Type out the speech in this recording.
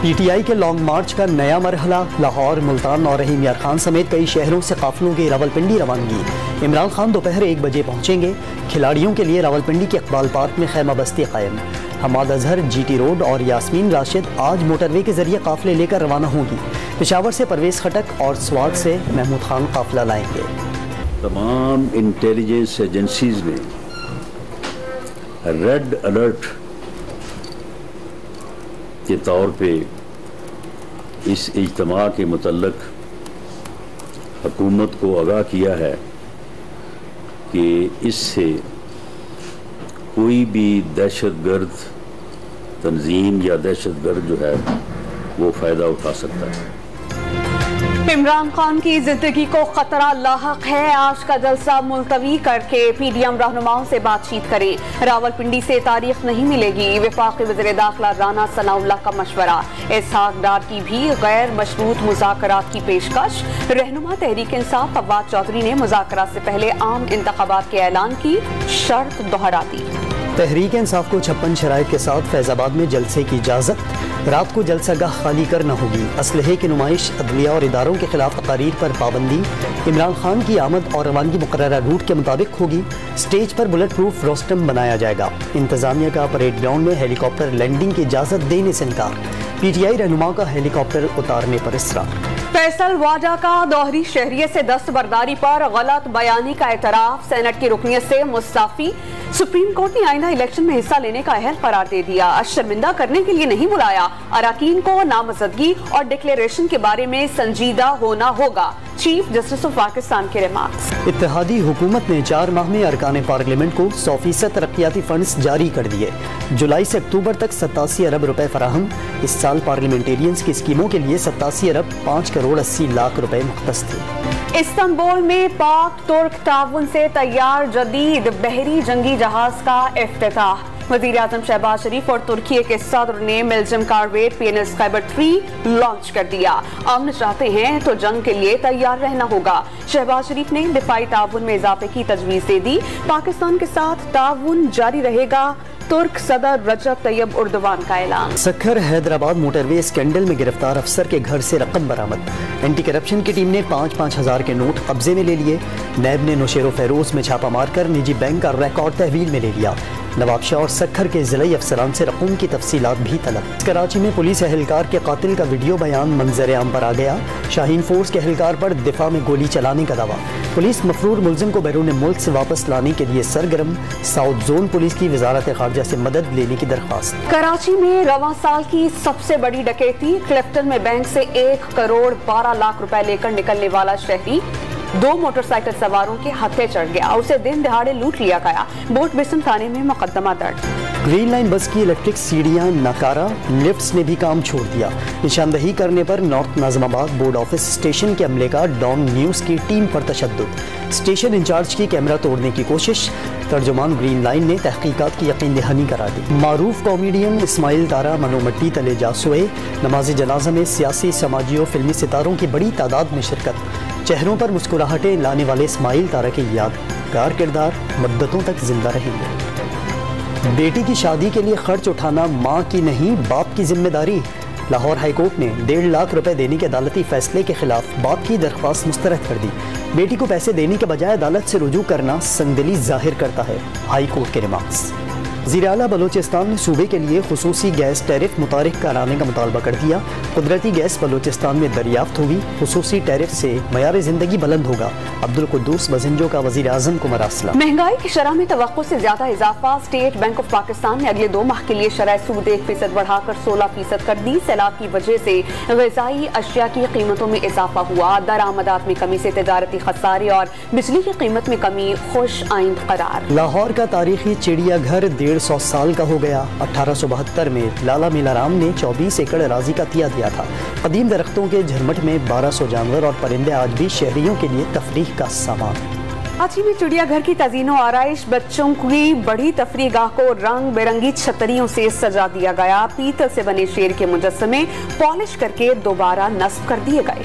P T I کے long march کا نیا مرحلہ، لاہور، ملتان اور رحیم یار خان سمیت کئی شہروں سے قافلوں کی راولپنڈی روانگی۔ عمران خان دوپہر 1 بجے پہنچیں گے۔ کھلاڑیوں کے لیے راولپنڈی کے اقبال پارک میں خیمہ بستی قائم۔ حماد اظہر، جی ٹی روڈ اور یاسمین راشد آج موٹر وے کے ذریعے قافلے لے کر روانہ ہوں گی۔ پشاور سے پرویز خٹک اور سوات سے محمود خان قافلہ لائیں گے۔ تمام انٹیلیجنس ایجنسیز میں ریڈ الرٹ کے طور پہ اس اجتماع کے متعلق حکومت کو آگاہ کیا ہے کہ اس سے کوئی بھی دہشت گرد تنظیم یا دہشت گرد جو ہے وہ فائدہ اٹھا سکتا ہے۔ عمران خان کی زندگی کو خطرہ لاحق ہے، آج کا جلسہ ملتوی کر کے پی ڈی ایم رہنماؤں سے بات چیت کریں۔ راولپنڈی سے تاریخ نہیں ملے گی، وفاقی وزیر داخلہ رانا ثناء اللہ کا مشورہ۔ اسحاق ڈار کی بھی غیر مشروط مذاکرات کی پیشکش۔ رہنما تحریک انصاف فواد چودھری نے مذاکرات سے پہلے عام انتخابات کے اعلان کی شرط دہرا دی۔ تحریک انصاف کو 56 شرائط کے ساتھ فیض آباد میں جلسے کی اجازت۔ رات کو جلسہ گاہ خالی کرنا ہوگی۔ اسلحے کی نمائش، عدلیہ اور اداروں کے خلاف تقاریر پر پابندی۔ عمران خان کی آمد اور روانگی مقررہ روٹ کے مطابق ہوگی۔ سٹیج پر بلٹ پروف روسٹم بنایا جائے گا۔ انتظامیہ کا پریڈ گراؤنڈ میں ہیلی کاپٹر لینڈنگ کی اجازت دینے سے انکار۔ پی ٹی آئی رہنماؤں کا ہیلی کاپٹر اتارنے پر اصرار۔ فیصل واڈا کا دوہری شہریت سے دستبرداری پر غلط بیانی کا اعتراف، سینٹ کی رکنیت سے مستعفی۔ سپریم کورٹ نے آئندہ الیکشن میں حصہ لینے کا اہل قرار دے دیا، شرمندہ کرنے کے لیے نہیں بلایا۔ اراکین کو نامزدگی اور ڈکلیریشن کے بارے میں سنجیدہ ہونا ہوگا، چیف جسٹس آف پاکستان کے ریمارکس۔ اتحادی حکومت نے 4 ماہ میں ارکان پارلیمنٹ کو 100% ترقیاتی فنڈز جاری کر دیے۔ جولائی سے اکتوبر تک 87 ارب روپے فراہم۔ اس سال پارلیمنٹیرینز کی اسکیموں کے لیے 87 ارب 5 کروڑ 80 لاکھ روپے مختص تھے۔ استنبول میں پاک ترک تعاون سے تیار جدید بحری جنگی جہاز کا افتتاح۔ وزیر اعظم شہباز شریف اور ترکی کے صدر نے ملجم کارویٹ پی این ایس خیبر 3 لانچ کر دیا۔ امن چاہتے ہیں تو جنگ کے لیے تیار رہنا ہوگا۔ شہباز شریف نے دفاعی تعاون میں اضافے کی تجویز دے دی۔ پاکستان کے ساتھ تعاون جاری رہے گا، ترک صدر رجب طیب اردوان کا اعلان۔ سکھر حیدرآباد موٹر وے اسکینڈل میں گرفتار افسر کے گھر سے رقم برآمد۔ اینٹی کرپشن کی ٹیم نے 5-5 ہزار کے نوٹ قبضے میں لے لیے۔ نیب نے نوشیر و فیروز میں چھاپہ مار کر نجی بینک کا ریکارڈ تحویل میں لے لیا۔ نواب شاہ اور سکھر کے ضلعی افسران سے رقم کی تفصیلات بھی طلب۔ کراچی میں پولیس اہلکار کے قاتل کا ویڈیو بیان منظر عام پر آ گیا۔ شاہین فورس کے اہلکار پر دفاع میں گولی چلانے کا دعویٰ۔ پولیس مفرور ملزم کو بیرون ملک سے واپس لانے کے لیے سرگرم۔ ساؤتھ زون پولیس کی وزارت خارجہ سے مدد لینے کی درخواست۔ کراچی میں رواں سال کی سب سے بڑی ڈکیتی، کلفٹن میں بینک سے 1 کروڑ 12 لاکھ روپے لے کر نکلنے والا شہری 2 موٹر سائیکل سواروں کے ہتھے چڑھ گیا، اسے دن دہاڑے لوٹ لیا گیا۔ بورڈ بیسن تھانے میں مقدمہ درج۔ گرین لائن بس کی الیکٹرک سیڑھیاں ناکارہ، لفٹس نے بھی کام چھوڑ دیا۔ نشاندہی کرنے پر نارتھ ناظم آباد بورڈ آفس اسٹیشن کے عملے کا ڈان نیوز کی ٹیم پر تشدد۔ اسٹیشن انچارج کی کیمرہ توڑنے کی کوشش۔ ترجمان گرین لائن نے تحقیقات کی یقین دہانی کرا دی۔ معروف کامیڈین اسماعیل تارا منو مٹی تلے جا سوئے۔ نماز جنازہ میں سیاسی، سماجی و فلمی ستاروں کی بڑی تعداد میں شرکت۔ چہروں پر مسکراہٹیں لانے والے اسماعیل تارا کے یادگار کردار مدتوں تک زندہ رہیں گے۔ بیٹی کی شادی کے لیے خرچ اٹھانا ماں کی نہیں باپ کی ذمہ داری۔ لاہور ہائی کورٹ نے 1.5 لاکھ روپے دینے کے عدالتی فیصلے کے خلاف باپ کی درخواست مسترد کر دی۔ بیٹی کو پیسے دینے کے بجائے عدالت سے رجوع کرنا سنگدلی ظاہر کرتا ہے، ہائی کورٹ کے ریمارکس۔ وزیر اعلیٰ بلوچستان نے صوبے کے لیے خصوصی گیس ٹیرف متعارف کرانے کا مطالبہ کر دیا۔ قدرتی گیس بلوچستان میں دریافت ہوگی، خصوصی ٹیرف سے معیار زندگی بلند ہوگا۔ عبدالقدوس بزنجو کا وزیر اعظم کو مراسلہ۔ مہنگائی کی شرح میں توقع سے زیادہ اضافہ، اسٹیٹ بینک آف پاکستان نے اگلے 2 ماہ کے لیے شرح سود 1% بڑھا کر 16% کر دی۔ سیلاب کی وجہ سے غذائی اشیاء کی قیمتوں میں اضافہ ہوا، درآمدات میں کمی سے تجارتی خسارے اور بجلی کی قیمت میں کمی خوش آئند قرار۔ لاہور کا تاریخی چڑیا گھر 150 سال کا ہو گیا۔ 1872 میں لالا میلا رام نے 24 ایکڑ اراضی کا عطیہ دیا تھا۔ قدیم درختوں کے جھرمٹ میں 1200 جانور اور پرندے آج بھی شہریوں کے لیے تفریح کا سامان۔ کراچی میں چڑیا گھر کی تزئین و آرائش، بچوں کی بڑی تفریح گاہ کو رنگ برنگی چھتریوں سے سجا دیا گیا۔ پیتل سے بنے شیر کے مجسمے پالش کر کے دوبارہ نصب کر دیے گئے۔